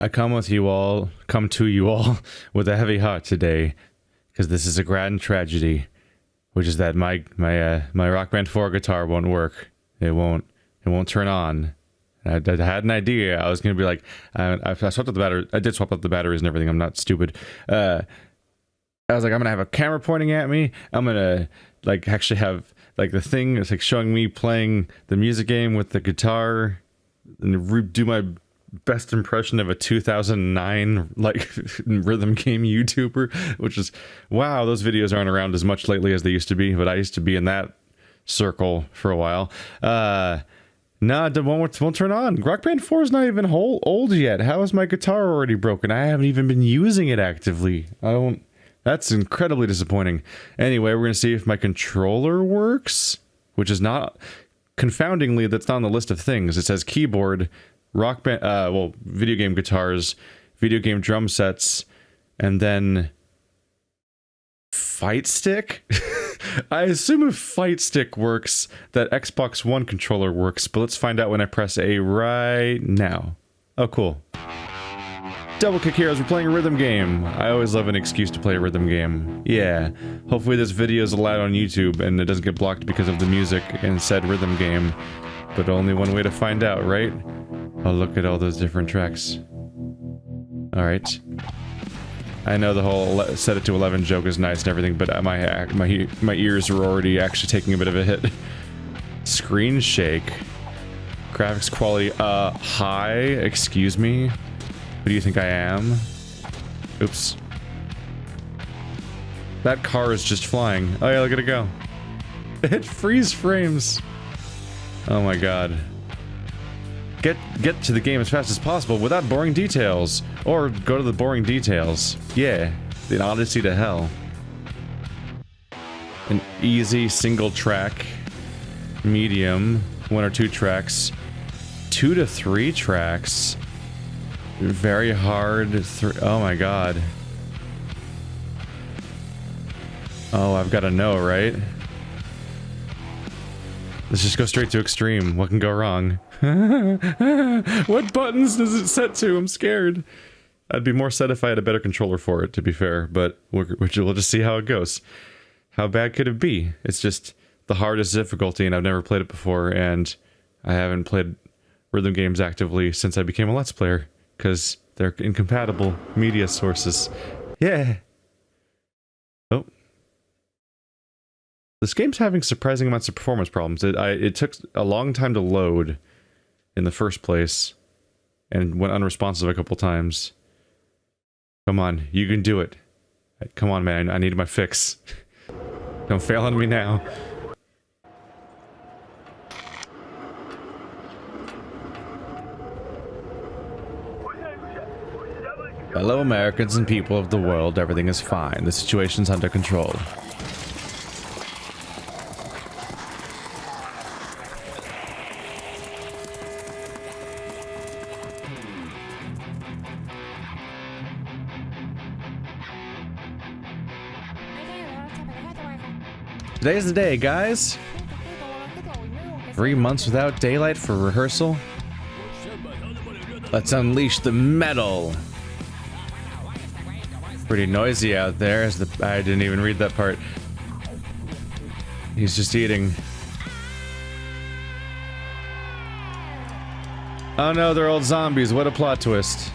I come to you all with a heavy heart today, because this is a grand tragedy, which is that my Rock Band 4 guitar won't work. It won't turn on. I had an idea. I was gonna be like, I swapped out the battery. I did swap out the batteries and everything. I'm not stupid. I was like, I'm gonna have a camera pointing at me. I'm gonna like actually have like the thing is like showing me playing the music game with the guitar, and do my best impression of a 2009 like rhythm game YouTuber, which is wow. Those videos aren't around as much lately as they used to be, but I used to be in that circle for a while. No, it won't turn on. Rock Band 4 is not even old yet. How is my guitar already broken? I haven't even been using it actively. That's incredibly disappointing. Anyway, we're going to see if my controller works, which is not, confoundingly, that's not on the list of things. It says keyboard, Rock Band, well, video game guitars, video game drum sets, and then fight stick? I assume if fight stick works, that Xbox One controller works, but let's find out when I press A right now. Oh, cool. Double kick heroes, we're playing a rhythm game. I always love an excuse to play a rhythm game. Yeah. Hopefully this video is allowed on YouTube and it doesn't get blocked because of the music in said rhythm game. But only one way to find out, right? Oh, look at all those different tracks. Alright. I know the whole set it to 11 joke is nice and everything, but my ears are already actually taking a bit of a hit. Screen shake. Graphics quality, high? Excuse me? Who do you think I am? Oops. That car is just flying. Oh yeah, look at it go. It freeze frames. Oh my god. Get to the game as fast as possible without boring details. Or go to the boring details. Yeah, the odyssey to hell. An easy single track. Medium. 1 or 2 tracks. 2 to 3 tracks. Very hard. Oh my god. Oh, I've got to know, right? Let's just go straight to extreme. What can go wrong? What buttons does it set to? I'm scared. I'd be more set if I had a better controller for it, to be fair, but we'll just see how it goes. How bad could it be? It's just the hardest difficulty, and I've never played it before, and I haven't played rhythm games actively since I became a Let's Player, because they're incompatible media sources. Yeah! Oh. This game's having surprising amounts of performance problems. It took a long time to load in the first place, and went unresponsive a couple times. Come on, you can do it. Come on, man, I need my fix. Don't fail on me now. Hello, Americans and people of the world, everything is fine. The situation's under control. Today's the day, guys. 3 months without daylight for rehearsal. Let's unleash the metal. Pretty noisy out there. I didn't even read that part. He's just eating. Oh no, they're old zombies. What a plot twist.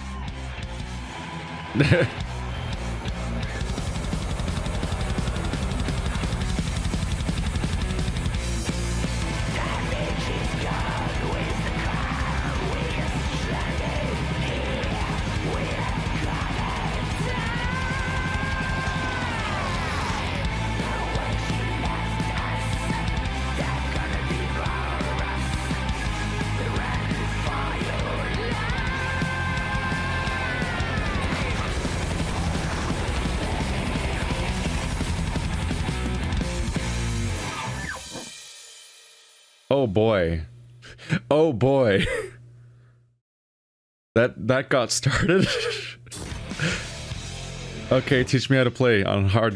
Oh boy. Oh boy. That got started. Okay, teach me how to play on hard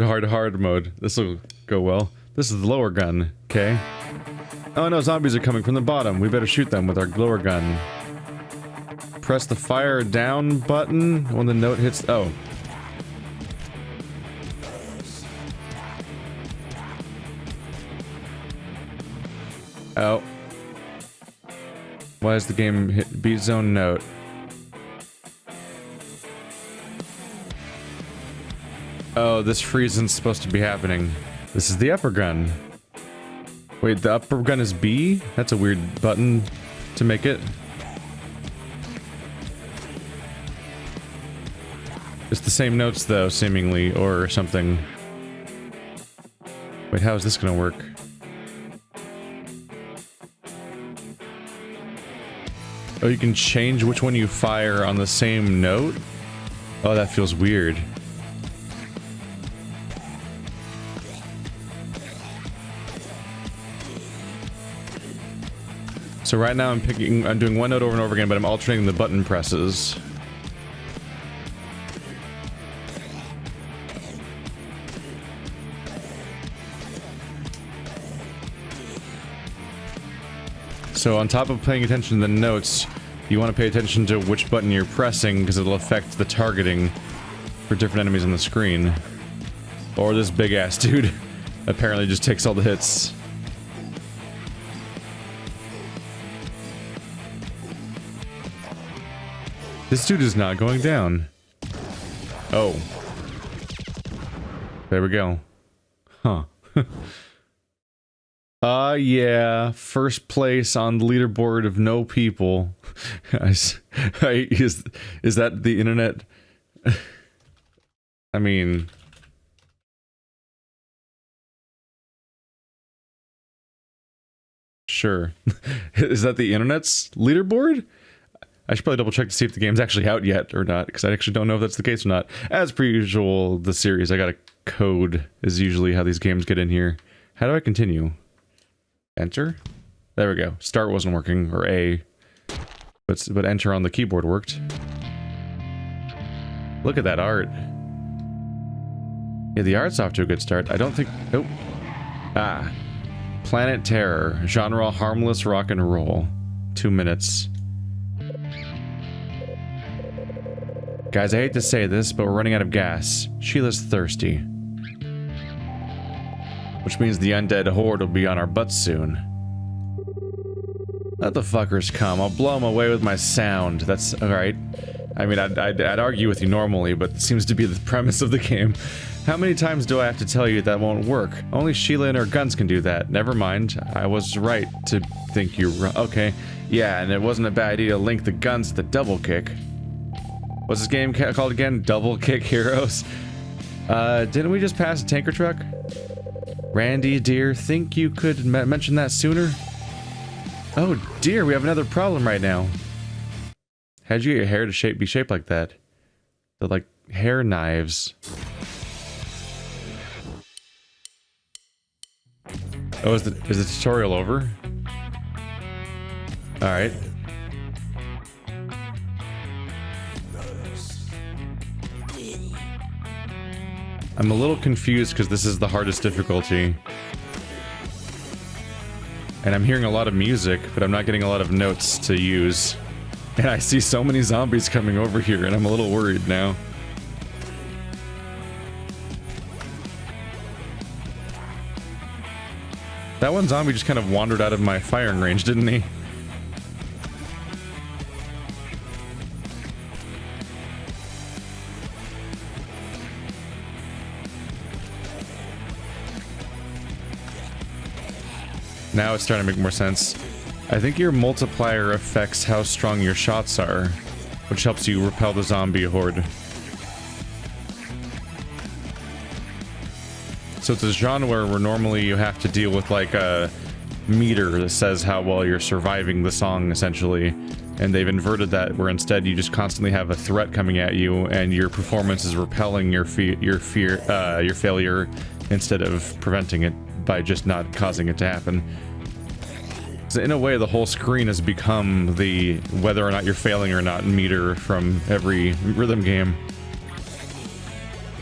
mode. This will go well. This is the lower gun, okay? Oh no, zombies are coming from the bottom. We better shoot them with our lower gun. press the fire down button when the note hits... Oh. Oh. Why is the game hit beat zone note? Oh, this freeze isn't supposed to be happening. This is the upper gun. Wait, the upper gun is B? That's a weird button to make it. It's the same notes though, seemingly, or something. Wait, how is this gonna work? Oh, you can change which one you fire on the same note? Oh, that feels weird. So right now I'm doing one note over and over again, but I'm alternating the button presses. So on top of paying attention to the notes, you want to pay attention to which button you're pressing because it'll affect the targeting for different enemies on the screen. Or this big ass dude apparently just takes all the hits. This dude is not going down. Oh. There we go. Huh. Yeah. First place on the leaderboard of no people. Is that the internet? I mean... Sure. Is that the internet's leaderboard? I should probably double check to see if the game's actually out yet or not, because I actually don't know if that's the case or not. As per usual, the series, I got a code, is usually how these games get in here. How do I continue? Enter? There we go. Start wasn't working, or A. But enter on the keyboard worked. Look at that art. Yeah, the art's off to a good start. I don't think... Oh. Ah. Planet Terror. Genre harmless rock and roll. 2 minutes. Guys, I hate to say this, but we're running out of gas. Sheila's thirsty. Which means the undead horde will be on our butts soon. Let the fuckers come. I'll blow them away with my sound. That's alright. I mean, I'd argue with you normally, but it seems to be the premise of the game. How many times do I have to tell you that won't work? Only Sheila and her guns can do that. Never mind. I was right to think you're wrong. Okay. Yeah, and it wasn't a bad idea to link the guns to the double kick. What's this game called again? Double Kick Heroes? Didn't we just pass a tanker truck? Randy, dear, think you could mention that sooner? Oh dear, we have another problem right now. How'd you get your hair to be shaped like that? They're like hair knives. Oh, is the tutorial over? Alright. I'm a little confused because this is the hardest difficulty. And I'm hearing a lot of music, but I'm not getting a lot of notes to use. And I see so many zombies coming over here, and I'm a little worried now. That one zombie just kind of wandered out of my firing range, didn't he? Now it's starting to make more sense. I think your multiplier affects how strong your shots are, which helps you repel the zombie horde. So it's a genre where normally you have to deal with like a meter that says how well you're surviving the song, essentially. And they've inverted that, where instead you just constantly have a threat coming at you, and your performance is repelling your failure instead of preventing it by just not causing it to happen. So in a way, the whole screen has become the whether or not you're failing or not meter from every rhythm game.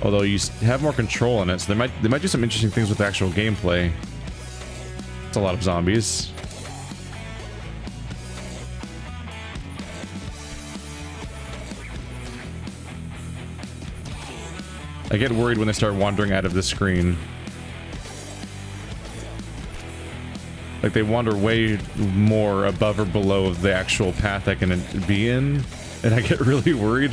Although you have more control in it, so they might do some interesting things with the actual gameplay. It's a lot of zombies. I get worried when they start wandering out of the screen. Like they wander way more above or below the actual path I can be in, and I get really worried.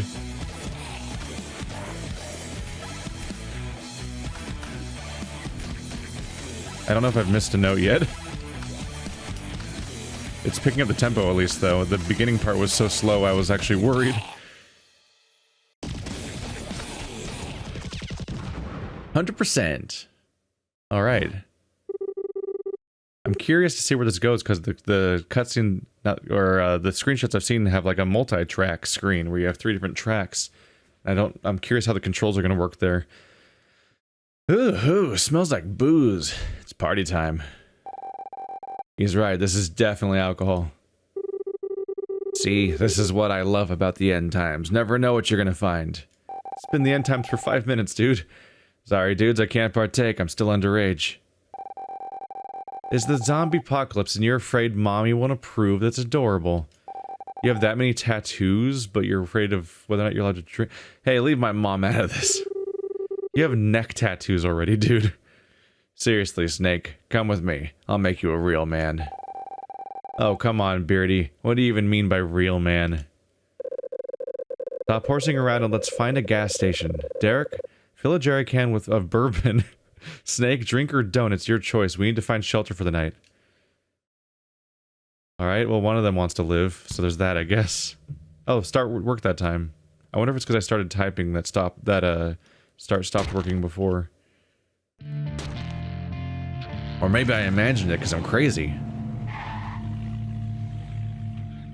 I don't know if I've missed a note yet. It's picking up the tempo at least, though. The beginning part was so slow I was actually worried. 100%. Alright. I'm curious to see where this goes, because the cutscene, or the screenshots I've seen have like a multi-track screen where you have 3 different tracks. I'm curious how the controls are going to work there. Ooh, smells like booze. It's party time. He's right, this is definitely alcohol. See, this is what I love about the end times. Never know what you're gonna find. It's been the end times for 5 minutes, dude. Sorry, dudes, I can't partake. I'm still underage. Is the zombie apocalypse and you're afraid mommy won't approve? That's adorable. You have that many tattoos, but you're afraid of whether or not you're allowed to drink. Hey, leave my mom out of this. You have neck tattoos already, dude. Seriously, Snake, come with me. I'll make you a real man. Oh, come on, Beardy. What do you even mean by real man? Stop horsing around and let's find a gas station. Derek, fill a jerry can of bourbon. Snake, drink or don't, it's your choice. We need to find shelter for the night. Alright, well one of them wants to live, so there's that, I guess. Oh, start work that time. I wonder if it's because I started typing that stopped working before. Or maybe I imagined it because I'm crazy.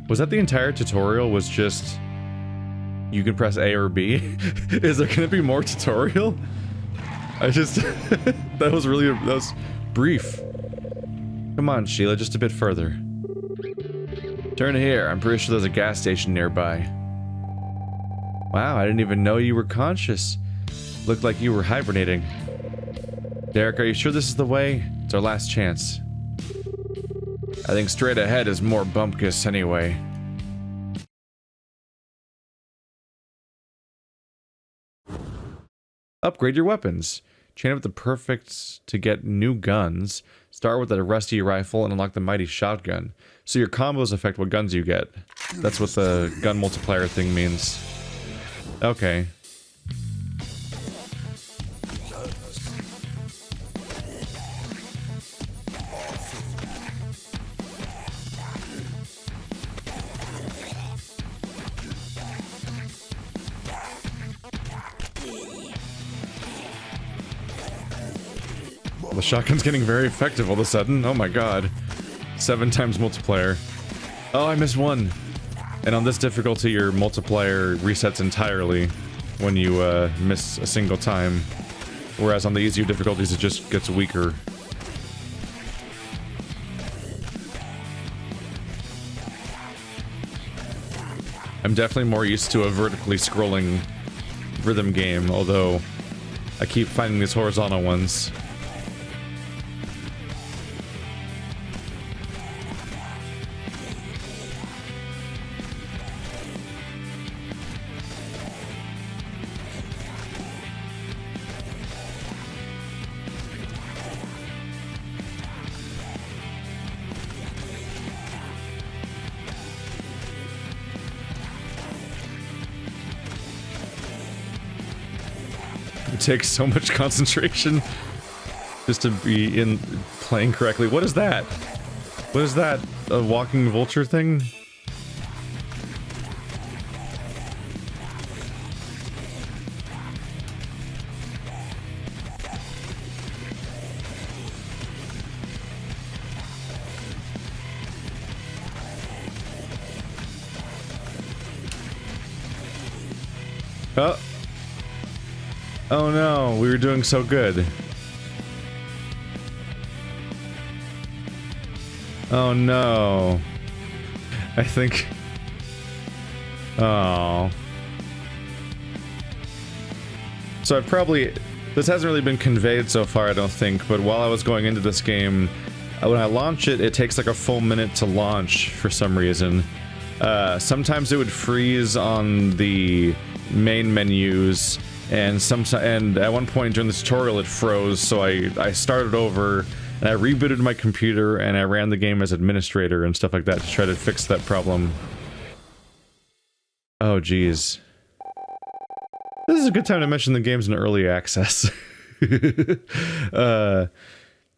Was that the entire tutorial? Was just you can press A or B? Is there gonna be more tutorial? I just that was brief. Come on, Sheila, just a bit further. Turn here. I'm pretty sure there's a gas station nearby. Wow, I didn't even know you were conscious. Looked like you were hibernating. Derek, are you sure this is the way? It's our last chance. I think straight ahead is more bumpkus anyway. Upgrade your weapons. Chain up the perfect to get new guns. Start with a rusty rifle and unlock the mighty shotgun. So your combos affect what guns you get. That's what the gun multiplier thing means. Okay. The shotgun's getting very effective all of a sudden. Oh my god. 7 times multiplier. Oh, I missed one. And on this difficulty, your multiplier resets entirely when you miss a single time. Whereas on the easier difficulties, it just gets weaker. I'm definitely more used to a vertically scrolling rhythm game, although I keep finding these horizontal ones. It takes so much concentration just to be playing correctly. What is that? What is that? A walking vulture thing? Oh. Oh no, we were doing so good. Oh no. I think... Oh. So I've probably... This hasn't really been conveyed so far, I don't think, but while I was going into this game, when I launch it, it takes like a full minute to launch for some reason. Sometimes it would freeze on the main menus, and at one point during the tutorial it froze, so I started over and I rebooted my computer and I ran the game as administrator and stuff like that to try to fix that problem. Oh geez. This is a good time to mention the game's in early access. The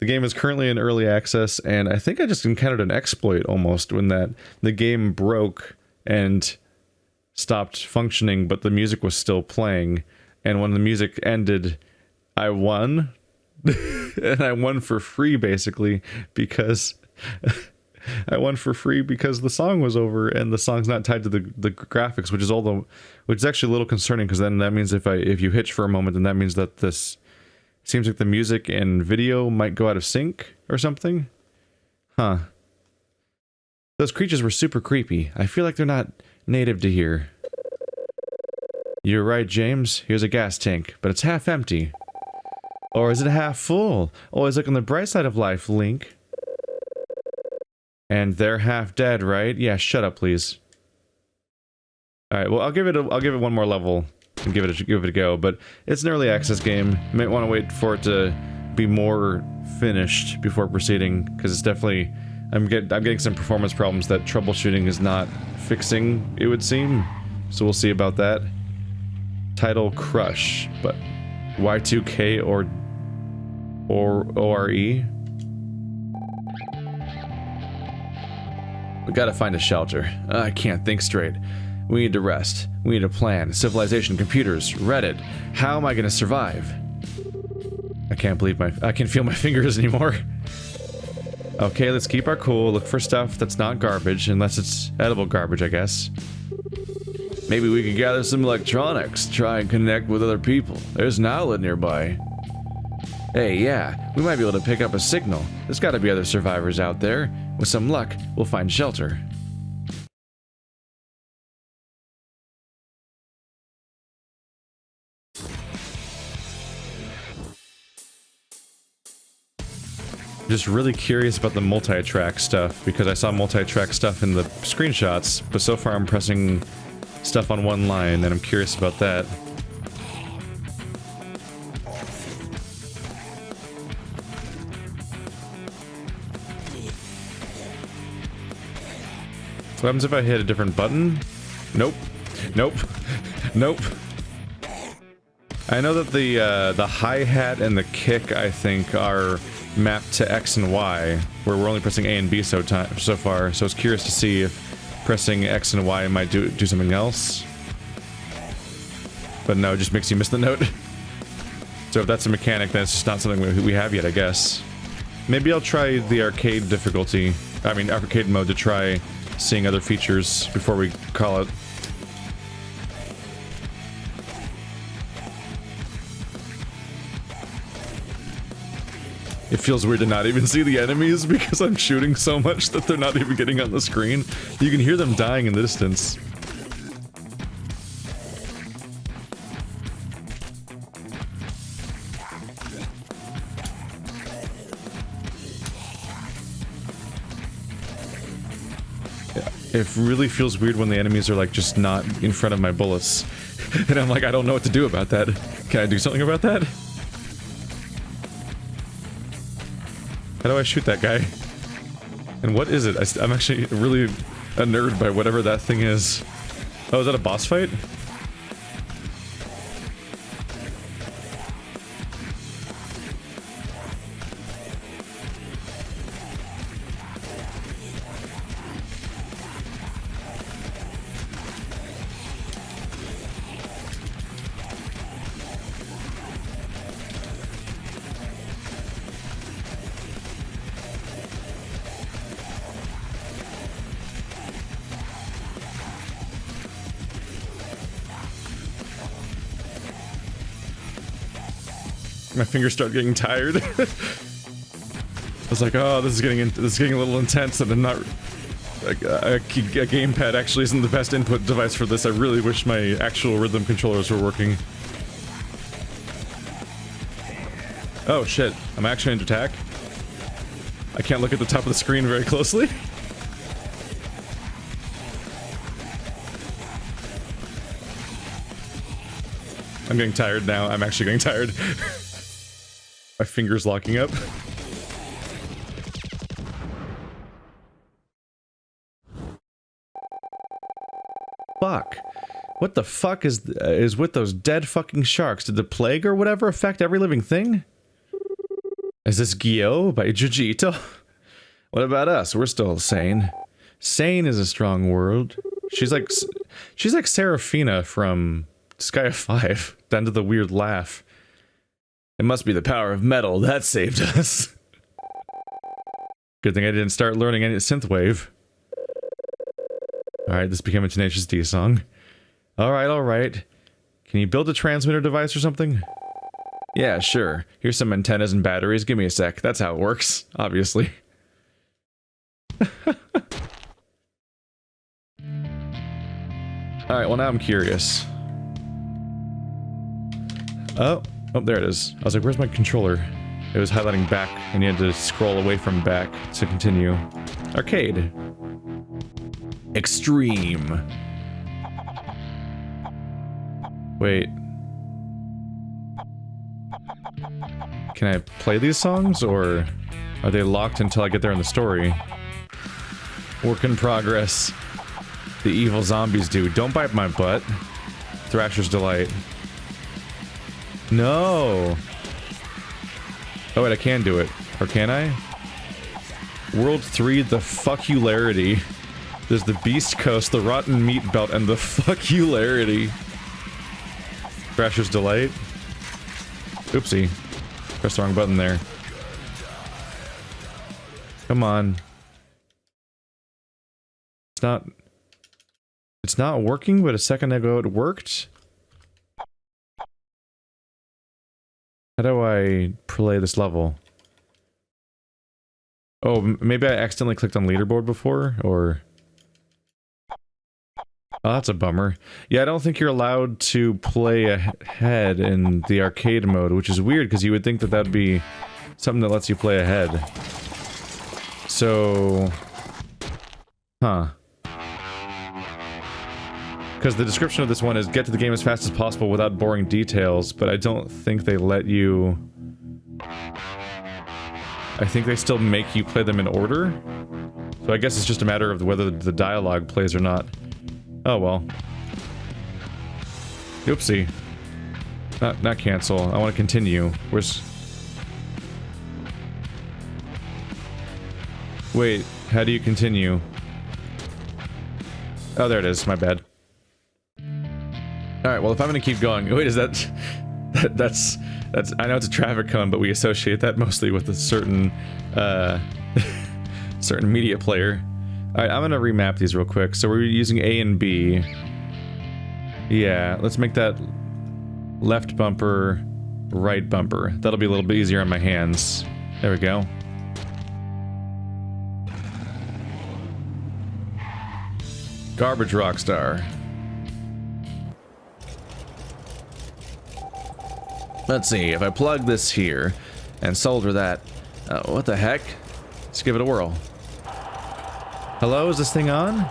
game is currently in early access, and I think I just encountered an exploit almost when the game broke and stopped functioning, but the music was still playing. And when the music ended, I won. And I won for free, basically, because I won for free because the song was over and the song's not tied to the graphics, which is actually a little concerning, because then that means if you hitch for a moment, then that means that this seems like the music and video might go out of sync or something. Huh. Those creatures were super creepy. I feel like they're not native to here. You're right, James. Here's a gas tank, but it's half empty. Or is it half full? Always look on the bright side of life, Link. And they're half dead, right? Yeah, shut up, please. Alright, well, I'll give it one more level and give it a go, but it's an early access game. You might want to wait for it to be more finished before proceeding, because it's definitely... I'm getting some performance problems that troubleshooting is not fixing, it would seem. So we'll see about that. Title Crush, but Y2K or ORE? We gotta find a shelter. I can't think straight. We need to rest. We need a plan. Civilization, computers, Reddit. How am I gonna survive? I can't feel my fingers anymore. Okay, let's keep our cool. Look for stuff that's not garbage, unless it's edible garbage, I guess. Maybe we could gather some electronics, try and connect with other people. There's an outlet nearby. Hey, yeah, we might be able to pick up a signal. There's gotta be other survivors out there. With some luck, we'll find shelter. Just really curious about the multi-track stuff, because I saw multi-track stuff in the screenshots, but so far I'm pressing stuff on one line, and I'm curious about that. What happens if I hit a different button? Nope. Nope. Nope. I know that the hi-hat and the kick, I think, are mapped to X and Y, where we're only pressing A and B so far, so I was curious to see if pressing X and Y might do something else. But no, it just makes you miss the note. So if that's a mechanic, then it's just not something we have yet, I guess. Maybe I'll try the arcade difficulty, arcade mode, to try seeing other features before we call it. It feels weird to not even see the enemies because I'm shooting so much that they're not even getting on the screen. You can hear them dying in the distance. Yeah, it really feels weird when the enemies are like just not in front of my bullets. And I'm like, I don't know what to do about that. Can I do something about that? How do I shoot that guy? And what is it? I'm actually really a nerd by whatever that thing is. Oh, is that a boss fight? My fingers start getting tired. I was like, oh, this is getting a little intense, and I'm not. Like, a gamepad actually isn't the best input device for this. I really wish my actual rhythm controllers were working. Oh shit! I'm actually under attack. I can't look at the top of the screen very closely. I'm getting tired now. I'm actually getting tired. My fingers locking up. Fuck. What the fuck is with those dead fucking sharks? Did the plague or whatever affect every living thing? Is this Gyo by Jujito? What about us? We're still sane. Sane is a strong word. She's like Serafina from Sky of 5, down to the weird laugh. It must be the power of metal that saved us. Good thing I didn't start learning any synthwave. Alright, this became a Tenacious D song. Alright, alright. Can you build a transmitter device or something? Yeah, sure. Here's some antennas and batteries. Give me a sec. That's how it works, obviously. Alright, well now I'm curious. Oh, there it is. I was like, where's my controller? It was highlighting back, and you had to scroll away from back to continue. Arcade. Extreme. Wait. Can I play these songs, or are they locked until I get there in the story? Work in progress. The evil zombies do. Don't bite my butt. Thrasher's Delight. No! Oh wait, I can do it. Or can I? World 3, the fuckularity. There's the Beast Coast, the Rotten Meat Belt, and the fuckularity. Thrasher's Delight. Oopsie. Pressed the wrong button there. Come on. It's not working, but a second ago it worked? How do I play this level? Oh, maybe I accidentally clicked on leaderboard before, or... Oh, that's a bummer. Yeah, I don't think you're allowed to play ahead in the arcade mode, which is weird, because you would think that that'd be something that lets you play ahead. So... Huh. Because the description of this one is get to the game as fast as possible without boring details, but I don't think they let you... I think they still make you play them in order? So I guess it's just a matter of whether the dialogue plays or not. Oh well. Oopsie. Not cancel. I want to continue. Where's... Wait, how do you continue? Oh, there it is. My bad. Alright, well if I'm gonna keep going... Wait, is that's... I know it's a traffic cone, but we associate that mostly with a certain, certain media player. Alright, I'm gonna remap these real quick. So we're using A and B. Yeah, let's make that left bumper, right bumper. That'll be a little bit easier on my hands. There we go. Garbage Rockstar. Let's see, if I plug this here and solder that... what the heck? Let's give it a whirl. Hello, is this thing on?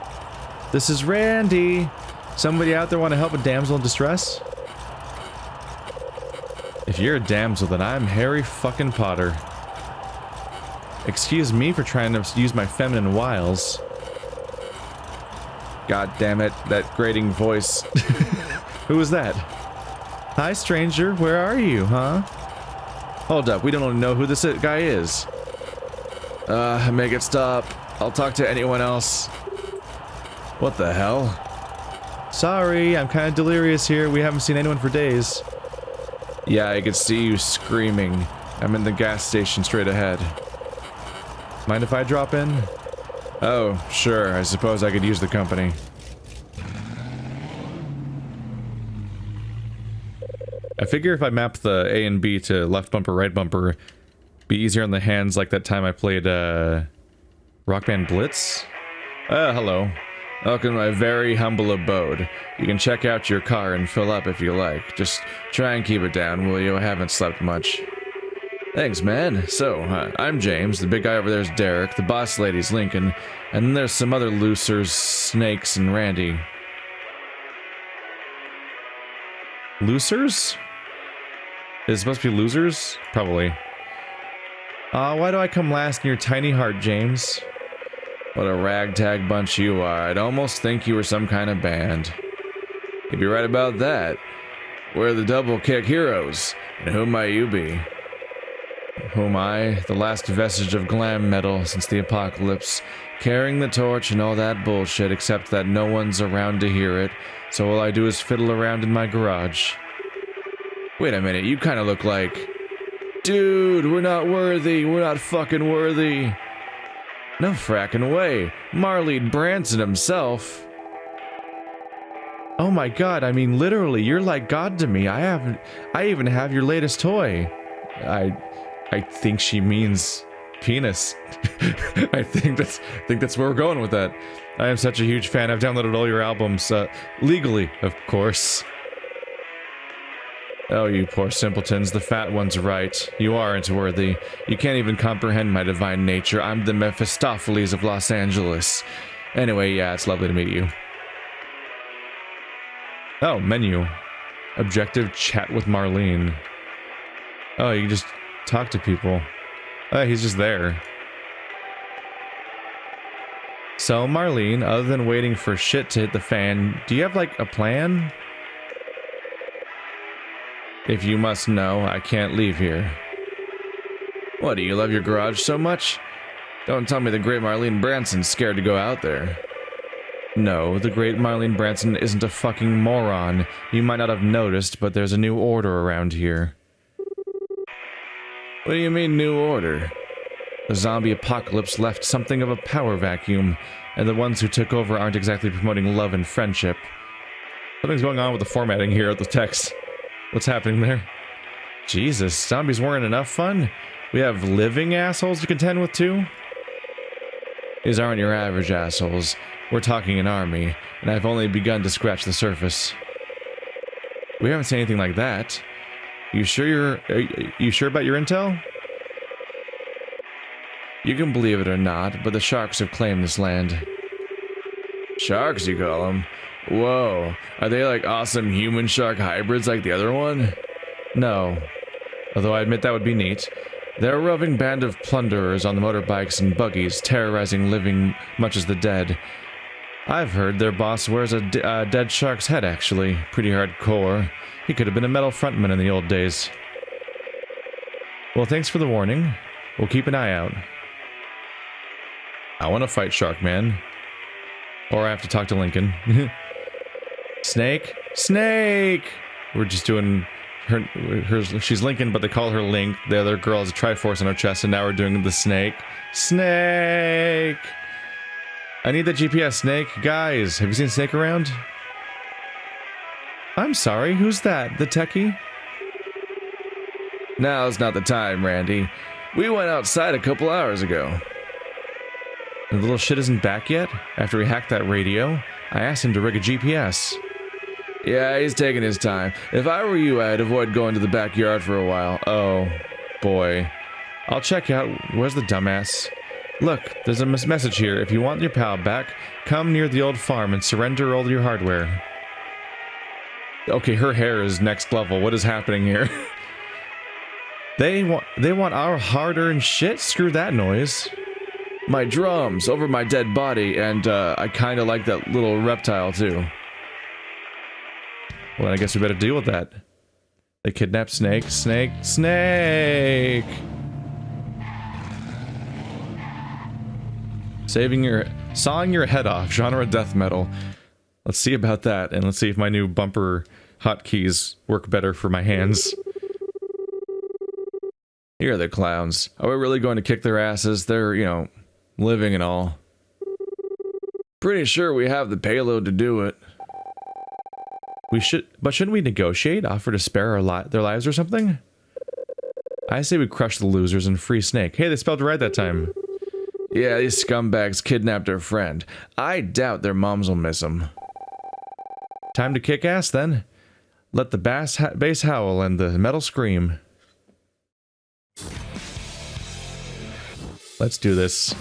This is Randy. Somebody out there want to help a damsel in distress? If you're a damsel, then I'm Harry fucking Potter. Excuse me for trying to use my feminine wiles. God damn it, that grating voice. Who was that? Hi, stranger. Where are you, huh? Hold up, we don't know who this guy is. Make it stop. I'll talk to anyone else. What the hell? Sorry, I'm kind of delirious here. We haven't seen anyone for days. Yeah, I could see you screaming. I'm in the gas station straight ahead. Mind if I drop in? Oh, sure. I suppose I could use the company. I figure if I map the A and B to left bumper, right bumper, be easier on the hands like that time I played, Rock Band Blitz? Hello. Welcome to my very humble abode. You can check out your car and fill up if you like. Just try and keep it down, will you? I haven't slept much. Thanks, man. So, I'm James, the big guy over there's Derek, the boss lady's Lincoln, and then there's some other losers, Snakes and Randy. Losers? Is it supposed to be losers? Probably. Why do I come last in your tiny heart, James? What a ragtag bunch you are. I'd almost think you were some kind of band. You'd be right about that. We're the Double Kick Heroes. And who might you be? Who am I? The last vestige of glam metal since the apocalypse. Carrying the torch and all that bullshit, except that no one's around to hear it. So all I do is fiddle around in my garage. Wait a minute, you kind of look like... Dude, we're not worthy. We're not fucking worthy. No fracking way. Marlene Branson himself. Oh my god, I mean literally, you're like God to me. I even have your latest toy. I think she means penis. I think that's where we're going with that. I am such a huge fan. I've downloaded all your albums, legally, of course. Oh, you poor simpletons, the fat one's right. You aren't worthy. You can't even comprehend my divine nature. I'm the Mephistopheles of Los Angeles. Anyway, yeah, it's lovely to meet you. Oh, menu. Objective, chat with Marlene. Oh, you can just talk to people. Oh, he's just there. So, Marlene, other than waiting for shit to hit the fan, do you have, like, a plan? If you must know, I can't leave here. What, do you love your garage so much? Don't tell me the great Marlene Branson's scared to go out there. No, the great Marlene Branson isn't a fucking moron. You might not have noticed, but there's a new order around here. What do you mean, new order? The zombie apocalypse left something of a power vacuum, and the ones who took over aren't exactly promoting love and friendship. Something's going on with the formatting here of the text. What's happening there? Jesus, zombies weren't enough fun? We have living assholes to contend with too? These aren't your average assholes. We're talking an army, and I've only begun to scratch the surface. We haven't seen anything like that. You sure about your intel? You can believe it or not, but the sharks have claimed this land. Sharks, you call them? Whoa, are they like awesome human-shark hybrids like the other one? No, although I admit that would be neat. They're a roving band of plunderers on the motorbikes and buggies, terrorizing living much as the dead. I've heard their boss wears a dead shark's head, actually. Pretty hardcore. He could have been a metal frontman in the old days. Well, thanks for the warning. We'll keep an eye out. I want to fight Sharkman. Or I have to talk to Lincoln. Snake? Snake! We're just doing her, she's Lincoln, but they call her Link. The other girl has a Triforce on her chest, and now we're doing the Snake. Snake! I need the GPS, Snake. Guys, have you seen Snake around? I'm sorry, who's that? The techie? Now's not the time, Randy. We went outside a couple hours ago. The little shit isn't back yet? After we hacked that radio, I asked him to rig a GPS. Yeah, he's taking his time. If I were you, I'd avoid going to the backyard for a while. Oh, boy. I'll check out. Where's the dumbass? Look, there's a message here. If you want your pal back, come near the old farm and surrender all your hardware. Okay, her hair is next level. What is happening here? They want our hard-earned shit? Screw that noise. My drums over my dead body, and I kinda like that little reptile too. Well, I guess we better deal with that. They kidnapped Snake. Snake. Snake! Sawing your head off. Genre death metal. Let's see about that, and let's see if my new bumper hotkeys work better for my hands. Here are the clowns. Are we really going to kick their asses? They're, you know, living and all. Pretty sure we have the payload to do it. We should, but shouldn't we negotiate? Offer to spare their lives or something? I say we crush the losers and free Snake. Hey, they spelled it right that time. Yeah, these scumbags kidnapped our friend. I doubt their moms will miss him. Time to kick ass then. Let the bass howl and the metal scream. Let's do this.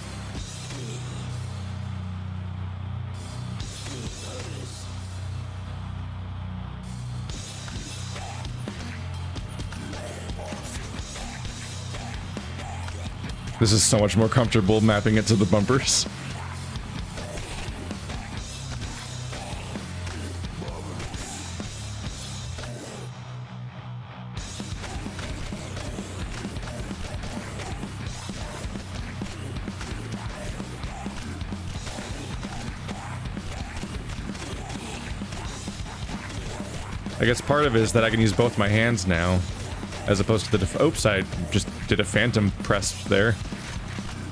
This is so much more comfortable mapping it to the bumpers. I guess part of it is that I can use both my hands now, as opposed to the oops, I just did a phantom press there.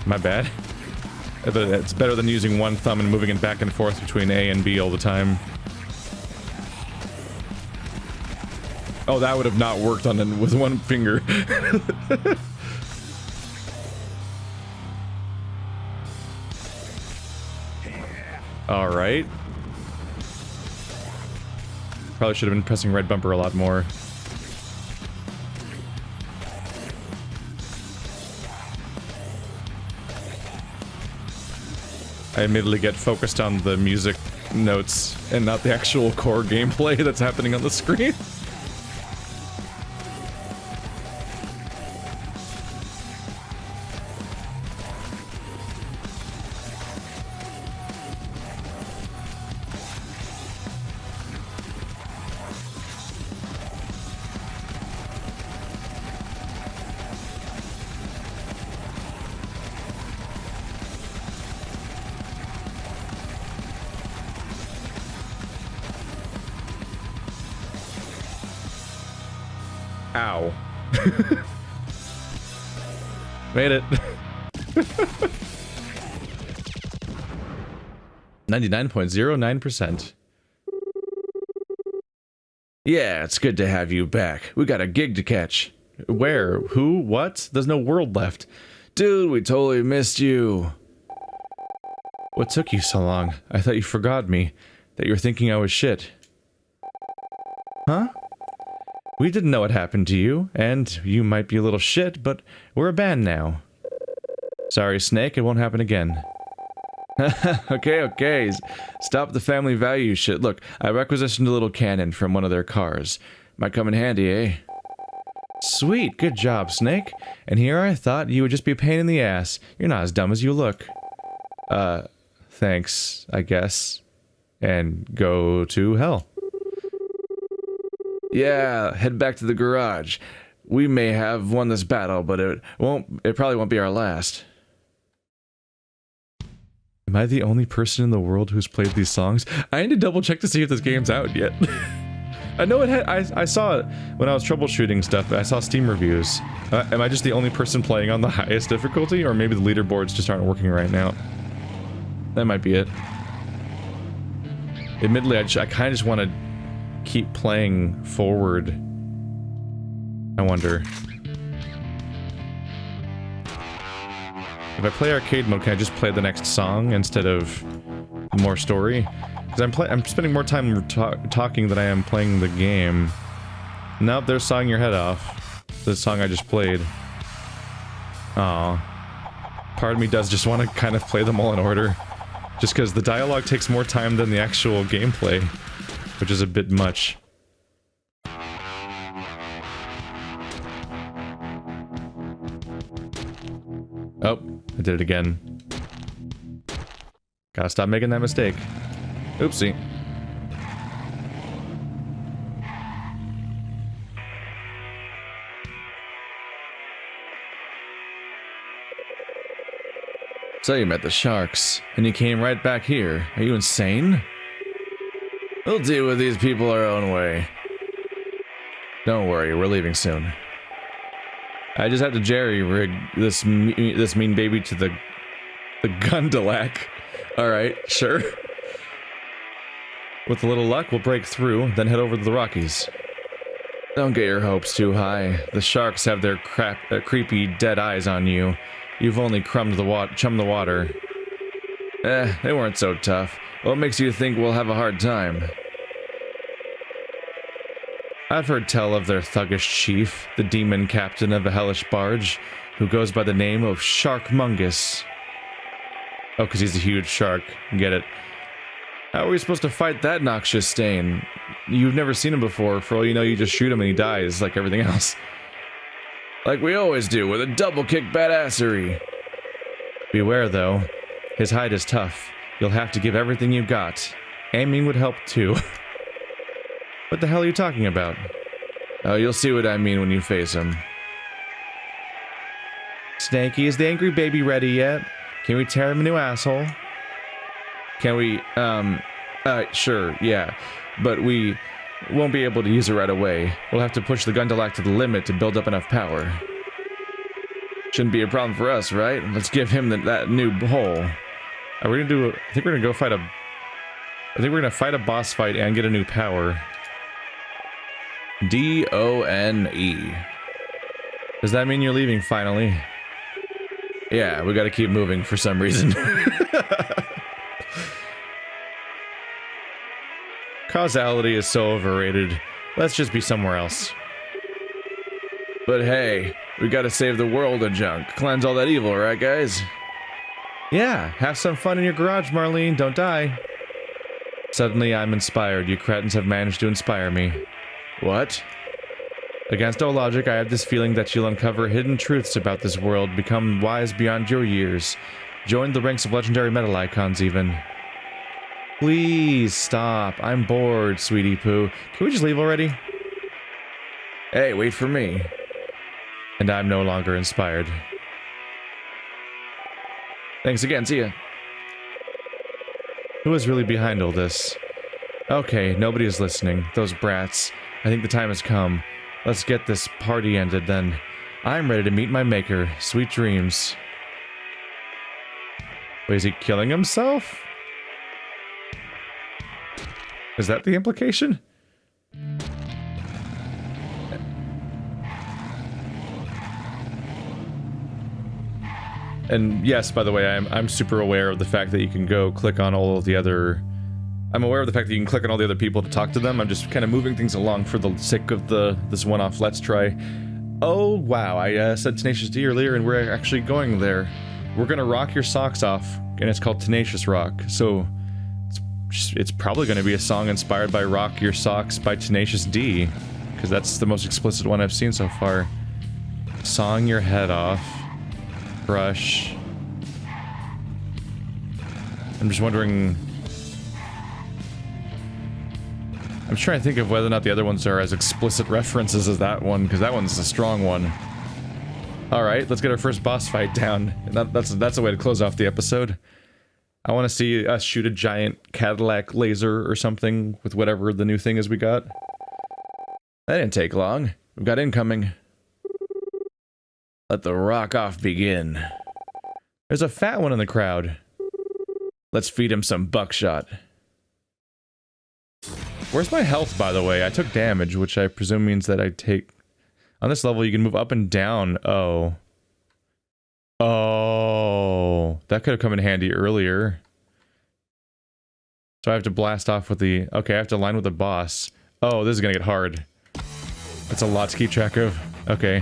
My bad. But it's better than using one thumb and moving it back and forth between A and B all the time. Oh, that would have not worked on it with one finger. All right. Probably should have been pressing red bumper a lot more. I admittedly get focused on the music notes and not the actual core gameplay that's happening on the screen. Ow. Made it. 99.09%. Yeah, it's good to have you back. We got a gig to catch. Where? Who? What? There's no world left. Dude, we totally missed you. What took you so long? I thought you forgot me. That you were thinking I was shit. Huh? We didn't know what happened to you, and you might be a little shit, but we're a band now. Sorry, Snake, it won't happen again. Okay. Stop the family value shit. Look, I requisitioned a little cannon from one of their cars. Might come in handy, eh? Sweet, good job, Snake. And here I thought you would just be a pain in the ass. You're not as dumb as you look. Thanks, I guess. And go to hell. Yeah, head back to the garage. We may have won this battle, but it probably won't be our last. Am I the only person in the world who's played these songs? I need to double check to see if this game's out yet. I know it had, I saw it when I was troubleshooting stuff. I saw Steam reviews. Am I just the only person playing on the highest difficulty? Or maybe the leaderboards just aren't working right now. That might be it. Admittedly, I kind of just want to keep playing forward. I wonder. If I play arcade mode, can I just play the next song instead of more story? Because I'm spending more time talking than I am playing the game. Nope, they're sawing your head off. The song I just played. Aw. Part of me does just want to kind of play them all in order. Just because the dialogue takes more time than the actual gameplay. Which is a bit much. Oh, I did it again. Gotta stop making that mistake. Oopsie. So you met the Sharks, and you came right back here. Are you insane? We'll deal with these people our own way. Don't worry, we're leaving soon. I just have to jerry-rig this mean baby to the gundillac. Alright, sure. With a little luck, we'll break through, then head over to the Rockies. Don't get your hopes too high. The Sharks have their creepy dead eyes on you. You've only chummed the water. They weren't so tough. What makes you think we'll have a hard time? I've heard tell of their thuggish chief, the demon captain of a hellish barge, who goes by the name of Sharkmungus. Oh, because he's a huge shark. Get it. How are we supposed to fight that noxious stain? You've never seen him before. For all you know, you just shoot him and he dies, like everything else. Like we always do, with a double-kick badassery. Beware, though. His hide is tough. You'll have to give everything you've got. Aiming would help, too. What the hell are you talking about? Oh, you'll see what I mean when you face him. Snaky, is the angry baby ready yet? Can we tear him a new asshole? Can we, sure, yeah. But we won't be able to use it right away. We'll have to push the gundillac to the limit to build up enough power. Shouldn't be a problem for us, right? Let's give him that new hole. Are we gonna do I think we're gonna go fight I think we're gonna fight a boss fight and get a new power. D-O-N-E. Does that mean you're leaving finally? Yeah, we gotta keep moving for some reason. Causality is so overrated. Let's just be somewhere else. But hey, we gotta save the world of junk. Cleanse all that evil, right guys? Yeah, have some fun in your garage, Marlene. Don't die. Suddenly I'm inspired. You cretins have managed to inspire me. What? Against all logic, I have this feeling that you'll uncover hidden truths about this world, become wise beyond your years. Join the ranks of legendary metal icons, even. Please stop. I'm bored, sweetie poo. Can we just leave already? Hey, wait for me. And I'm no longer inspired. Thanks again, see ya. Who is really behind all this? Okay, nobody is listening. Those brats. I think the time has come. Let's get this party ended then. I'm ready to meet my maker. Sweet dreams. Wait, is he killing himself? Is that the implication? And yes, by the way, I'm super aware of the fact that you can go click on all of the other... I'm aware of the fact that you can click on all the other people to talk to them. I'm just kind of moving things along for the sake of this one-off Let's Try. Oh, wow, I said Tenacious D earlier, and we're actually going there. We're gonna rock your socks off, and it's called Tenacious Rock, so... It's probably gonna be a song inspired by Rock Your Socks by Tenacious D, because that's the most explicit one I've seen so far. Sawing your head off. Brush. I'm just wondering... I'm trying to think of whether or not the other ones are as explicit references as that one, because that one's a strong one. Alright, let's get our first boss fight down. That's a way to close off the episode. I want to see us shoot a giant Cadillac laser or something with whatever the new thing is we got. That didn't take long. We've got incoming. Let the rock off begin. There's a fat one in the crowd. Let's feed him some buckshot. Where's my health, by the way? I took damage, which I presume means that I take... On this level, you can move up and down. Oh. Oh. That could have come in handy earlier. So I have to blast off with the... Okay, I have to align with the boss. Oh, this is gonna get hard. That's a lot to keep track of. Okay.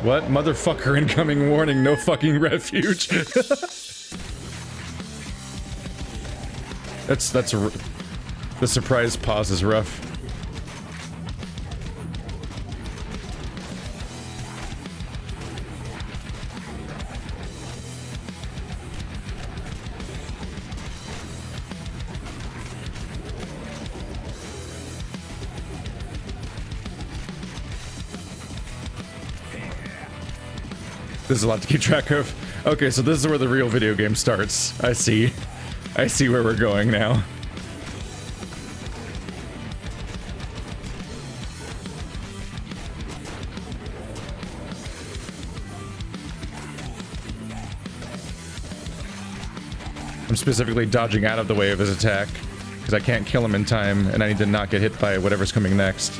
What? Motherfucker incoming warning, no fucking refuge. The surprise pause is rough. This is a lot to keep track of. Okay, so this is where the real video game starts. I see. I see where we're going now. I'm specifically dodging out of the way of his attack, because I can't kill him in time, and I need to not get hit by whatever's coming next.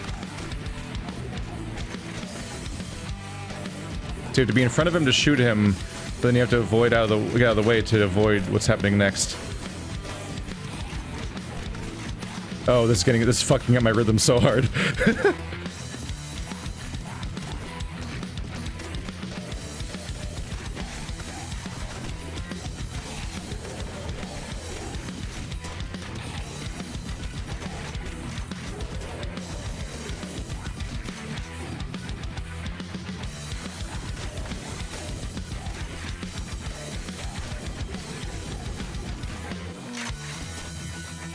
So you have to be in front of him to shoot him, but then you have to avoid get out of the way to avoid what's happening next. Oh, this is fucking up my rhythm so hard.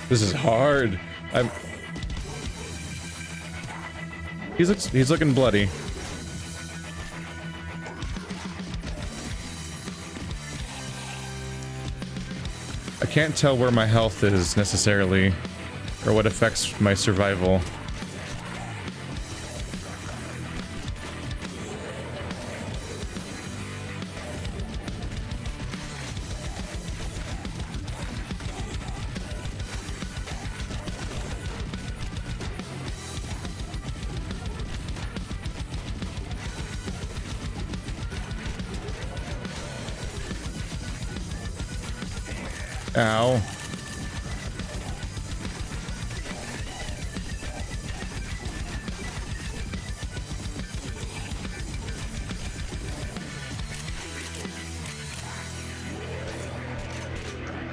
This is hard. He's looking bloody. I can't tell where my health is necessarily, or what affects my survival. Ow.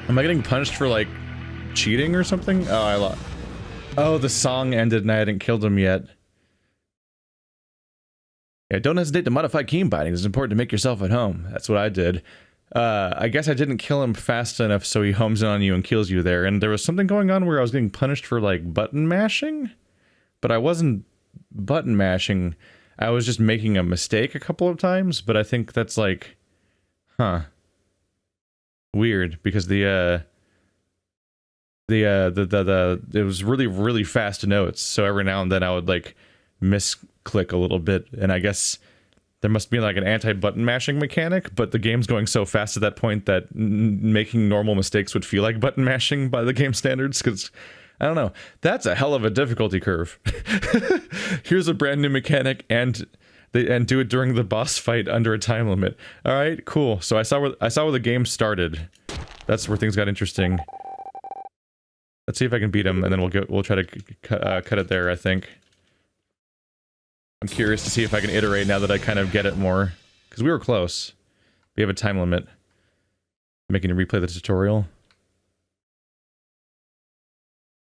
Am I getting punished for, like, cheating or something? Oh, I lost. Oh, the song ended and I hadn't killed him yet. Yeah, don't hesitate to modify key bindings. It's important to make yourself at home. That's what I did. I guess I didn't kill him fast enough so he homes in on you and kills you there. And there was something going on where I was getting punished for, like, button mashing? But I wasn't button mashing. I was just making a mistake a couple of times, but I think that's, like... Huh. Weird, because it was really, really fast notes, so every now and then I would, like, misclick a little bit, and I guess... There must be like an anti-button mashing mechanic, but the game's going so fast at that point that making normal mistakes would feel like button mashing by the game standards, because, I don't know, that's a hell of a difficulty curve. Here's a brand new mechanic, and do it during the boss fight under a time limit. Alright, cool. So I saw where the game started. That's where things got interesting. Let's see if I can beat him, and then we'll try to cut it there, I think. I'm curious to see if I can iterate now that I kind of get it more. Because we were close. We have a time limit. Making you replay the tutorial.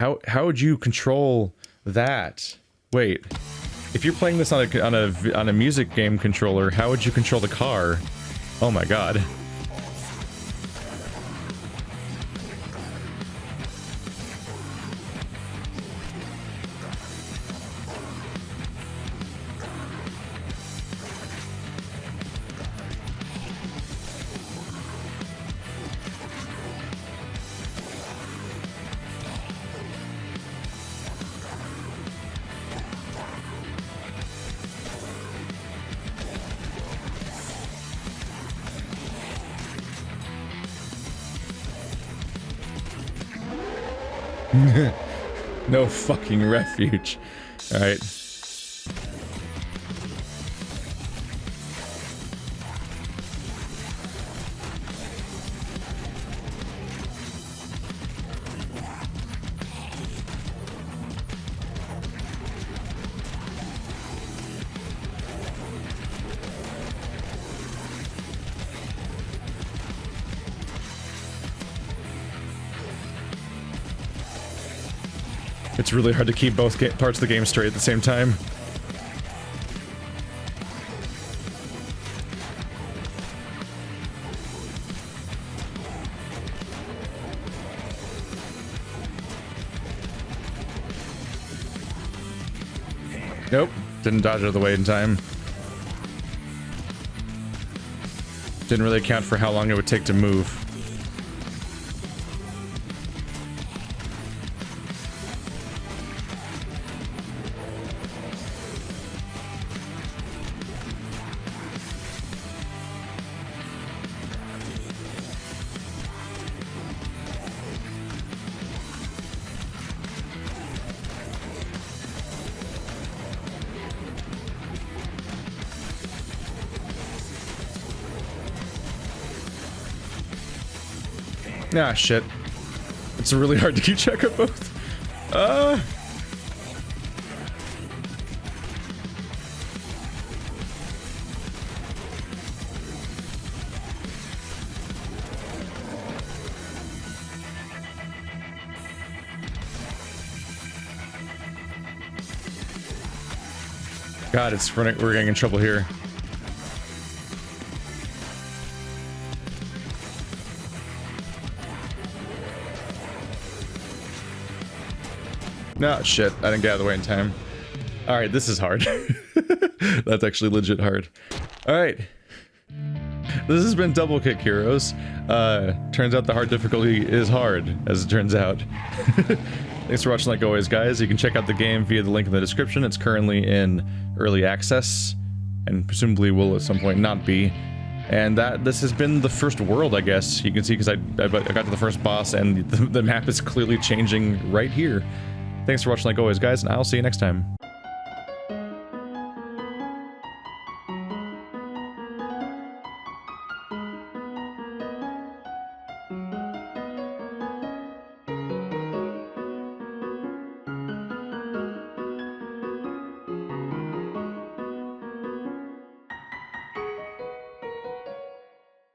How would you control that? Wait. If you're playing this on a music game controller, how would you control the car? Oh my god. No fucking refuge. Alright. It's really hard to keep both parts of the game straight at the same time. Nope, didn't dodge out of the way in time. Didn't really account for how long it would take to move. Ah, shit. It's really hard to keep track of both. God, we're getting in trouble here. No, shit. I didn't get out of the way in time. Alright, this is hard. That's actually legit hard. Alright. This has been Double Kick Heroes. Turns out the hard difficulty is hard, as it turns out. Thanks for watching like always, guys. You can check out the game via the link in the description. It's currently in early access, and presumably will at some point not be. And this has been the first world, I guess. You can see because I got to the first boss, and the map is clearly changing right here. Thanks for watching like always, guys, and I'll see you next time.